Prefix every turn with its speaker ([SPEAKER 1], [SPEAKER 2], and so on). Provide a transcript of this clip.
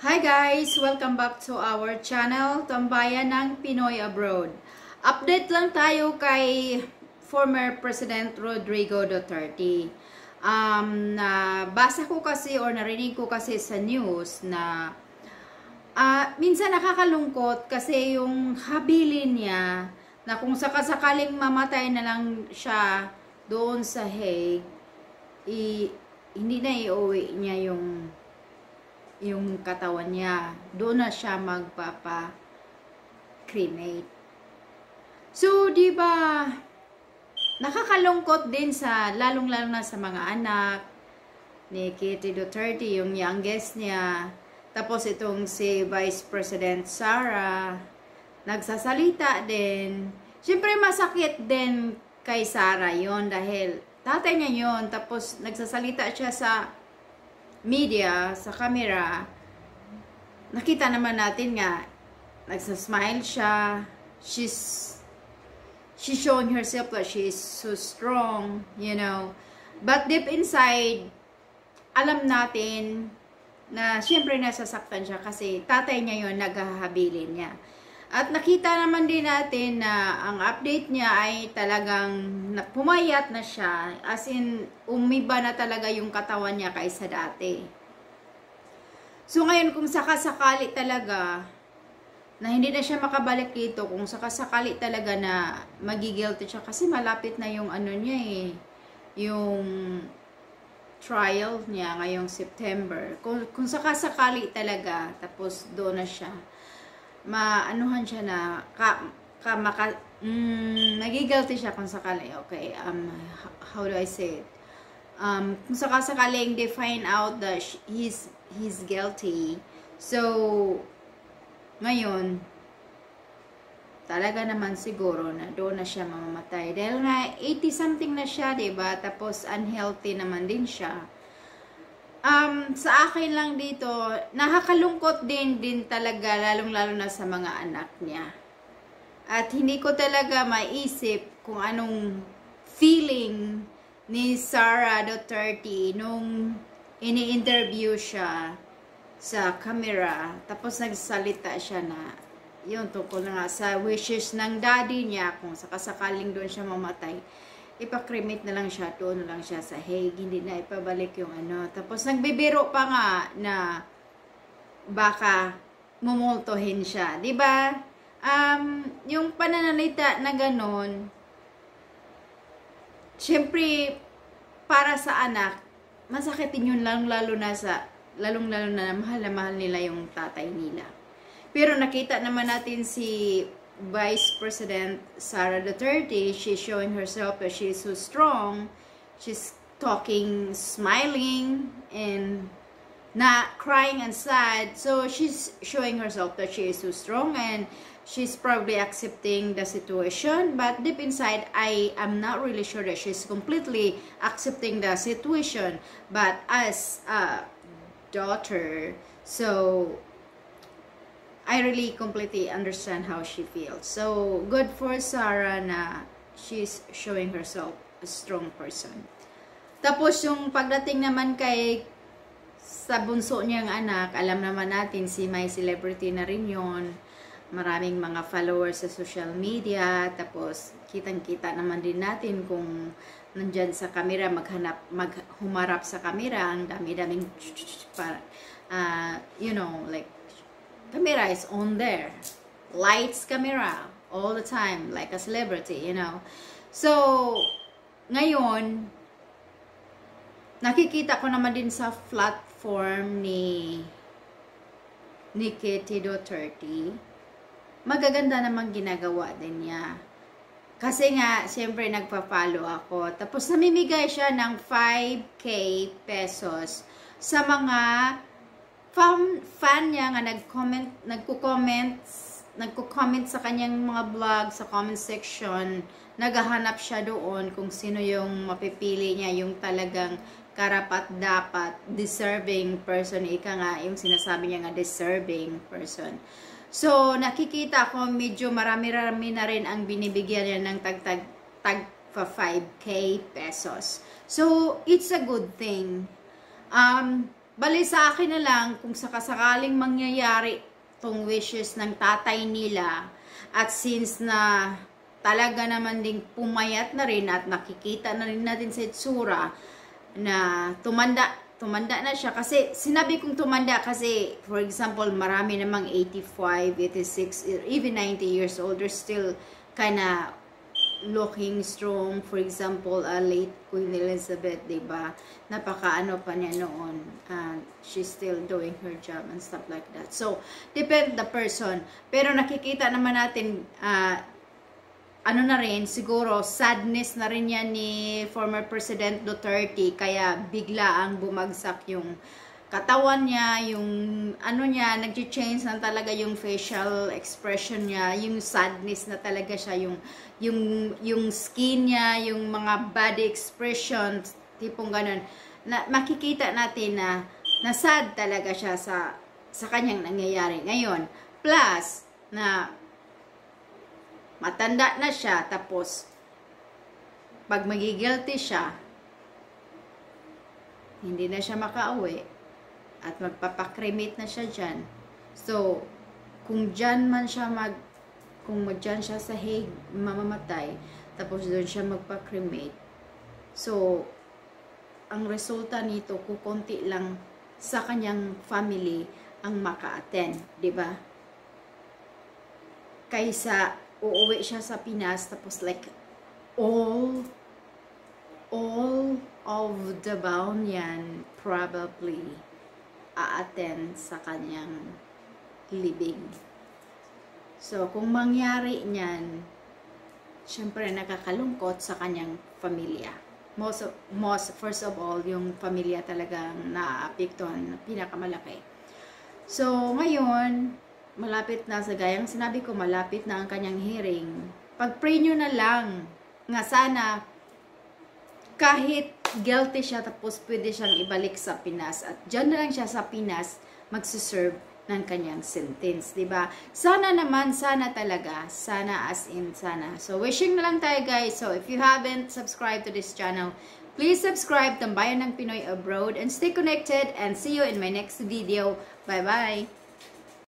[SPEAKER 1] Hi guys! Welcome back to our channel, Tambayan ng Pinoy Abroad. Update lang tayo kay former President Rodrigo Duterte. Nabasa ko kasi or narinig ko kasi sa news na minsan nakakalungkot kasi yung habilin niya na kung sakasakaling mamatay na lang siya doon sa Hague, hindi na iuwi niya yung katawan niya. Doon na siya magpapa-cremate. So, di ba, nakakalungkot din sa, lalong-lalo na sa mga anak ni Kitty Duterte, yung youngest niya. Tapos itong si Vice President Sara, nagsasalita din. Siyempre, masakit din kay Sara yon dahil tatay niya yon. Tapos, nagsasalita siya sa media, sa camera. Nakita naman natin nga, nagsasmile siya. She's showing herself that she is so strong, you know. But deep inside, alam natin na siyempre nasasaktan siya kasi tatay niya yon, naghahabilin niya. At nakita naman din natin na ang update niya ay talagang pumayat na siya. As in, umiba na talaga yung katawan niya kaysa dati. So ngayon, kung sakasakali talaga na hindi na siya makabalik dito, kung sakasakali talaga na magigilty siya, kasi malapit na yung ano niya yung trial niya ngayong September. Kung sakasakali talaga, tapos doon na siya, maanuhan siya na nagigilty siya kung sakali. Okay, how do I say it? Kung sakasakaling they find out that he's guilty, so ngayon talaga naman siguro na doon na siya mamamatay dahil nga 80 something na siya, diba? Tapos unhealthy naman din siya. Sa akin lang dito, nakakalungkot din talaga, lalong-lalo na sa mga anak niya. At hindi ko talaga maisip kung anong feeling ni Sara Duterte nung ini-interview siya sa camera. Tapos nagsalita siya na, yun, tungkol na nga sa wishes ng daddy niya, kung sakasakaling doon siya mamatay, ipakremate na lang siya, doon na lang siya sa Hague, hindi na ipabalik yung ano. Tapos nagbibiro pa nga na baka mumultuhin siya, di ba? Yung pananalita na ganon, syempre para sa anak, masakitin yun, lalong-lalo na mahal nila yung tatay nila. Pero nakita naman natin si Vice President Sara Duterte, she's showing herself that she's so strong. She's talking, smiling, and not crying and sad. So she's showing herself that she is so strong and she's probably accepting the situation. But deep inside, I am not really sure that she's completely accepting the situation. But as a daughter, so I really completely understand how she feels. So, good for Sara na she's showing herself a strong person. Tapos, yung pagdating naman kay sa bunso niyang anak, alam naman natin, si may celebrity na rin yun. Maraming mga followers sa social media. Tapos, kitang-kita naman din natin kung nandyan sa camera, maghumarap sa camera, ang dami-daming you know, like, camera is on there. Lights, camera, all the time, like a celebrity, you know. So, ngayon, nakikita ko naman din sa platform ni Kitty Duterte, magaganda namang ginagawa din niya. Kasi nga, siyempre nagpa-follow ako. Tapos, namimigay siya ng 5K pesos sa mga fan niya nga nagko-comment sa kanyang mga vlog, sa comment section. Naghahanap siya doon kung sino yung mapipili niya, yung talagang karapat-dapat, deserving person. Ika nga, yung sinasabi niya nga, deserving person. So, nakikita ko medyo marami-rami na rin ang binibigyan niya ng tag 5K pesos. So, it's a good thing. bali sa akin na lang, kung sakasakaling mangyayari tong wishes ng tatay nila, at since na talaga naman ding pumayat na rin at nakikita na rin natin sa itsura na tumanda na siya. Kasi sinabi kong tumanda kasi, for example, marami namang 85, 86, even 90 years old, they're still kinda looking strong. For example, late Queen Elizabeth, diba? Napaka-ano pa niya noon. She's still doing her job and stuff like that. So, depend the person. Pero nakikita naman natin, ano na rin, siguro, sadness na rin yan ni former President Duterte. Kaya bigla ang bumagsak yung katawan niya, yung ano niya, nag-change na talaga yung facial expression niya, yung sadness na talaga siya, yung skin niya, yung mga body expressions, tipong ganun. Na, makikita natin na sad talaga siya sa kanyang nangyayari ngayon. Plus, na matanda na siya, tapos pag magigilty siya, hindi na siya makauwi. At magpapakremate na siya dyan. So, kung dyan man siya kung dyan siya sa Hague mamamatay, tapos doon siya magpakremate. So, ang resulta nito, kukunti lang sa kanyang family ang maka-attend, di ba? Kaysa uuwi siya sa Pinas, tapos like, all of the Baunian probably a-attend sa kanyang libing. So, kung mangyari niyan, syempre nakakalungkot sa kanyang pamilya. First of all, yung pamilya talagang naapektuhan, pinakamalaki. So, ngayon, malapit na, sa gayang sinabi ko, malapit na ang kanyang hearing. Pag-pray nyo na lang, nga sana, kahit guilty siya, tapos pwede siyang ibalik sa Pinas. At dyan na lang siya sa Pinas, magsiserve ng kanyang sentence, diba? Sana naman, sana talaga. Sana as in sana. So, wishing na lang tayo, guys. So, if you haven't subscribed to this channel, please subscribe, Tambayan ng Pinoy Abroad, and stay connected, and see you in my next video. Bye-bye!